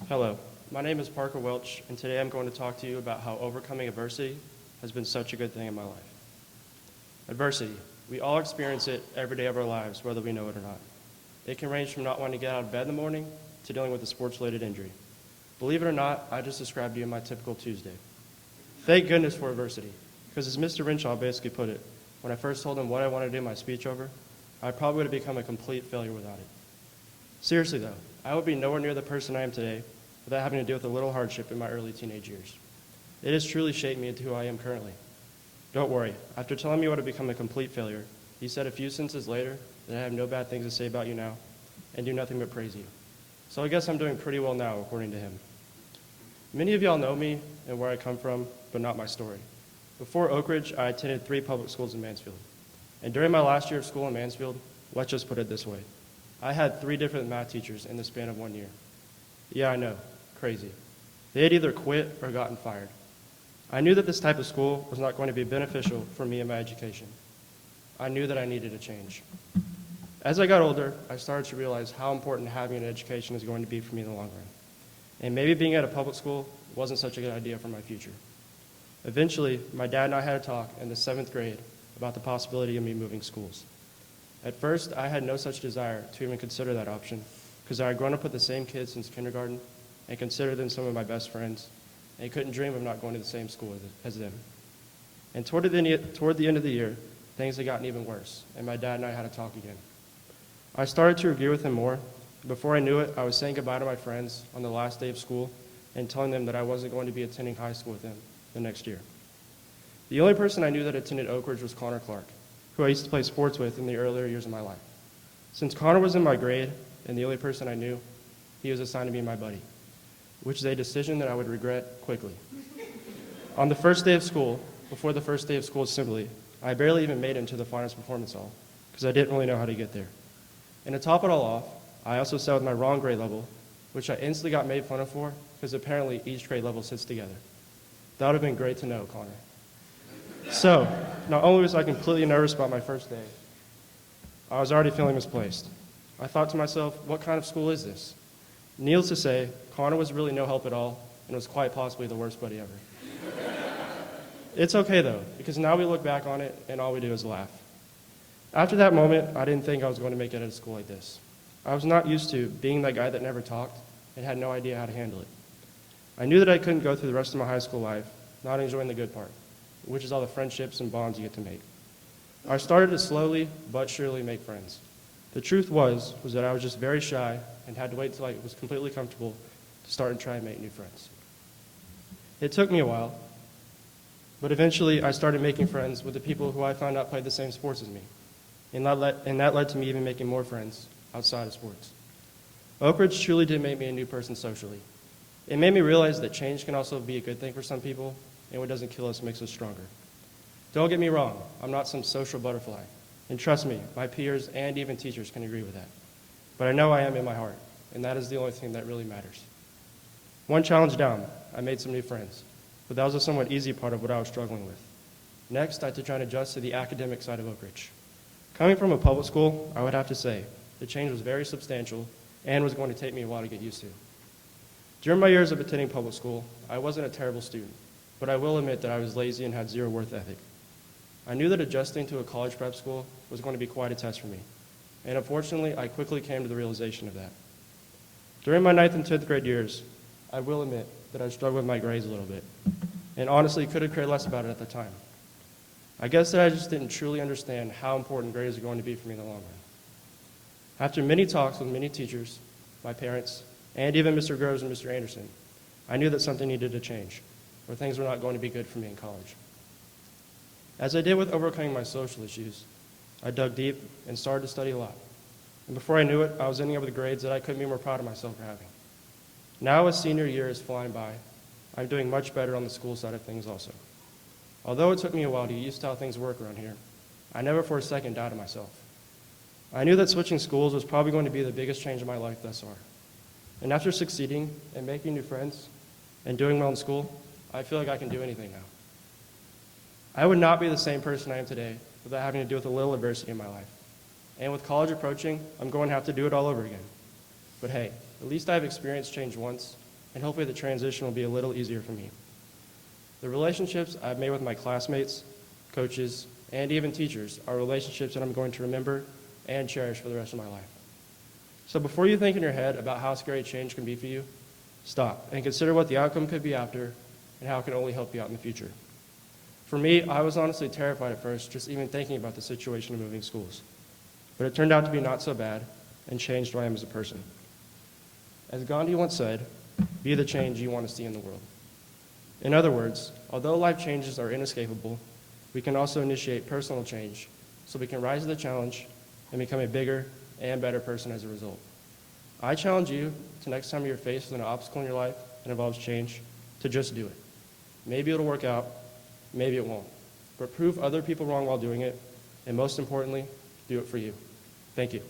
Hello, my name is Parker Welch, and today I'm going to talk to you about how overcoming adversity has been such a good thing in my life. Adversity. We all experience it every day of our lives, whether we know it or not. It can range from not wanting to get out of bed in the morning to dealing with a sports-related injury. Believe it or not, I just described to you my typical Tuesday. Thank goodness for adversity, because as Mr. Renshaw basically put it, when I first told him what I wanted to do my speech over, I probably would have become a complete failure without it. Seriously though, I would be nowhere near the person I am today without having to deal with a little hardship in my early teenage years. It has truly shaped me into who I am currently. Don't worry, after telling me what had become a complete failure, he said a few sentences later that I have no bad things to say about you now and do nothing but praise you. So I guess I'm doing pretty well now, according to him. Many of y'all know me and where I come from, but not my story. Before Oakridge, I attended 3 public schools in Mansfield. And during my last year of school in Mansfield, let's just put it this way. I had 3 different math teachers in the span of 1 year. Yeah, I know, crazy. They had either quit or gotten fired. I knew that this type of school was not going to be beneficial for me and my education. I knew that I needed a change. As I got older, I started to realize how important having an education is going to be for me in the long run. And maybe being at a public school wasn't such a good idea for my future. Eventually, my dad and I had a talk in the 7th grade about the possibility of me moving schools. At first, I had no such desire to even consider that option because I had grown up with the same kids since kindergarten and considered them some of my best friends and couldn't dream of not going to the same school as them. And toward the end of the year, things had gotten even worse, and my dad and I had a talk again. I started to agree with him more. Before I knew it, I was saying goodbye to my friends on the last day of school and telling them that I wasn't going to be attending high school with them the next year. The only person I knew that attended Oakridge was Connor Clark, who I used to play sports with in the earlier years of my life. Since Connor was in my grade and the only person I knew, he was assigned to be my buddy, which is a decision that I would regret quickly. On the first day of school, before the first day of school assembly, I barely even made it into the finals performance hall because I didn't really know how to get there. And to top it all off, I also sat with my wrong grade level, which I instantly got made fun of for because apparently each grade level sits together. That would have been great to know, Connor. So, not only was I completely nervous about my first day, I was already feeling misplaced. I thought to myself, what kind of school is this? Needless to say, Connor was really no help at all and was quite possibly the worst buddy ever. It's okay though, because now we look back on it and all we do is laugh. After that moment, I didn't think I was going to make it at a school like this. I was not used to being that guy that never talked and had no idea how to handle it. I knew that I couldn't go through the rest of my high school life not enjoying the good part, which is all the friendships and bonds you get to make. I started to slowly but surely make friends. The truth was that I was just very shy and had to wait until I was completely comfortable to start and try and make new friends. It took me a while, but eventually I started making friends with the people who I found out played the same sports as me, and that led to me even making more friends outside of sports. Oakridge truly did make me a new person socially. It made me realize that change can also be a good thing for some people, and what doesn't kill us makes us stronger. Don't get me wrong, I'm not some social butterfly. And trust me, my peers and even teachers can agree with that. But I know I am in my heart, and that is the only thing that really matters. One challenge down, I made some new friends, but that was a somewhat easy part of what I was struggling with. Next, I had to try and adjust to the academic side of Oakridge. Coming from a public school, I would have to say, the change was very substantial and was going to take me a while to get used to. During my years of attending public school, I wasn't a terrible student, but I will admit that I was lazy and had zero work ethic. I knew that adjusting to a college prep school was going to be quite a test for me, and unfortunately, I quickly came to the realization of that. During my 9th and 10th grade years, I will admit that I struggled with my grades a little bit, and honestly could have cared less about it at the time. I guess that I just didn't truly understand how important grades are going to be for me in the long run. After many talks with many teachers, my parents, and even Mr. Groves and Mr. Anderson, I knew that something needed to change, or things were not going to be good for me in college. As I did with overcoming my social issues, I dug deep and started to study a lot. And before I knew it, I was ending up with grades that I couldn't be more proud of myself for having. Now, as senior year is flying by, I'm doing much better on the school side of things also. Although it took me a while to get used to how things work around here, I never for a second doubted myself. I knew that switching schools was probably going to be the biggest change in my life thus far. And after succeeding and making new friends and doing well in school, I feel like I can do anything now. I would not be the same person I am today without having to deal with a little adversity in my life. And with college approaching, I'm going to have to do it all over again. But hey, at least I've experienced change once, and hopefully the transition will be a little easier for me. The relationships I've made with my classmates, coaches, and even teachers are relationships that I'm going to remember and cherish for the rest of my life. So before you think in your head about how scary change can be for you, stop and consider what the outcome could be after and how it can only help you out in the future. For me, I was honestly terrified at first, just even thinking about the situation of moving schools. But it turned out to be not so bad and changed who I am as a person. As Gandhi once said, be the change you want to see in the world. In other words, although life changes are inescapable, we can also initiate personal change so we can rise to the challenge and become a bigger and better person as a result. I challenge you to next time you're faced with an obstacle in your life that involves change, to just do it. Maybe it'll work out, maybe it won't. But prove other people wrong while doing it, and most importantly, do it for you. Thank you.